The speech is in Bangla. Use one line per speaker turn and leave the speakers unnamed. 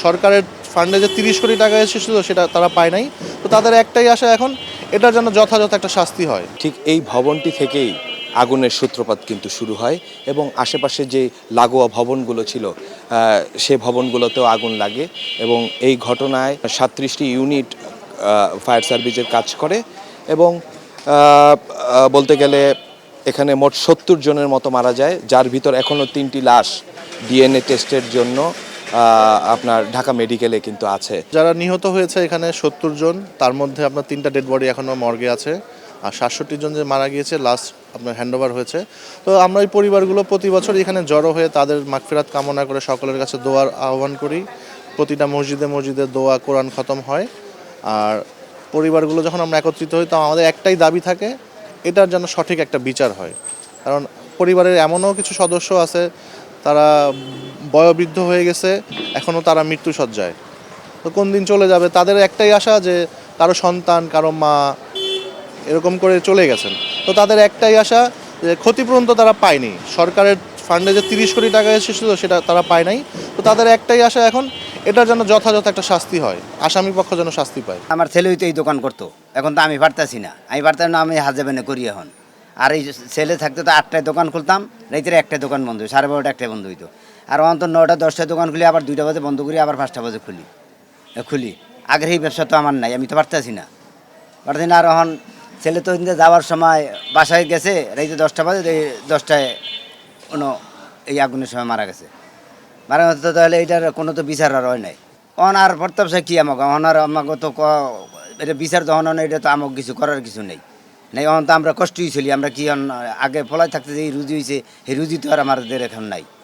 সরকারের ফান্ডে যে 30 কোটি টাকা এসেছিল সেটা তারা পায় নাই। তো তাদের একটাই আশা এখন এটার জন্য যথাযথ একটা শাস্তি হয়।
ঠিক এই ভবনটি থেকেই আগুনের সূত্রপাত কিন্তু শুরু হয় এবং আশেপাশে যে লাগোয়া ভবনগুলো ছিল সে ভবনগুলোতেও আগুন লাগে এবং এই ঘটনায় 37টি ইউনিট ফায়ার সার্ভিসের কাজ করে এবং বলতে গেলে এখানে মোট 70 জনের মতো মারা যায়, যার ভিতর এখনও 3টি লাশ ডিএনএ টেস্টের জন্য আপনার ঢাকা মেডিকেলে কিন্তু আছে।
যারা নিহত হয়েছে এখানে 70 জন, তার মধ্যে আপনার 3টা ডেড বডি এখনও মর্গে আছে। আর 67 জন যে মারা গিয়েছে লাস্ট আপনার হ্যান্ডওভার হয়েছে। তো আমরা এই পরিবারগুলো প্রতি বছর এখানে জড়ো হয়ে তাদের মাগফিরাত কামনা করে সকলের কাছে দোয়ার আহ্বান করি। প্রতিটা মসজিদে মসজিদে দোয়া কোরআন খতম হয়। আর পরিবারগুলো যখন আমরা একত্রিত হই তো আমাদের একটাই দাবি থাকে, এটার যেন সঠিক একটা বিচার হয়। কারণ পরিবারের এমনও কিছু সদস্য আছে তারা বয়োবৃদ্ধ হয়ে গেছে, এখনও তারা মৃত্যুসজ্জায়। তো কোন দিন চলে যাবে, তাদের একটাই আশা যে কারো সন্তান কারো মা এরকম করে চলে গেছেন। তো তাদের একটাই আশা যে ক্ষতিপূরণ তো তারা পায়নি, সরকারের ফান্ডে যে 30 কোটি টাকা এসেছিল সেটা তারা পায় নাই। তো তাদের একটাই আশা এখন এটার জন্য যথাযথ একটা শাস্তি হয়, আসামি পক্ষ যেন শাস্তি পায়।
আমার ছেলেই তো এই দোকান করতো, এখন তো আমি পারতাছি না, পারতাম না, আমি হাজাবেনে করি এখন। আর এই ছেলে থাকতে তো 8টায় দোকান খুলতাম, রাইতের 1টায় দোকান বন্ধ হইতো, 12:30 1টায় বন্ধ হইতো। আর অন্তত 9টা 10টায় দোকান খুলি, আবার 2টা বাজে বন্ধ করি, আবার 5টা বাজে খুলি। আগের এই ব্যবসা তো আমার নাই, আমি তো পারতাছি না। আর এখন ছেলে তো যাওয়ার সময় বাসায় গেছে রাইতে 10টা বাজে, 10টায় কোনো এই আগুনের সময় মারা গেছে। মারা গেছে তো তাহলে এইটার কোনো তো বিচার আর হয় নাই। আর প্রত্যাশা কি আমাকে আমাকে তো এটা বিচার যখন এটা তো আমাকে কিছু করার কিছু নেই। অন তো আমরা কষ্টই ছিলি, আমরা কি আগে ফলাই থাকতে যে রুজি হয়েছে, এই রুজি তো আর আমাদের এখন নাই।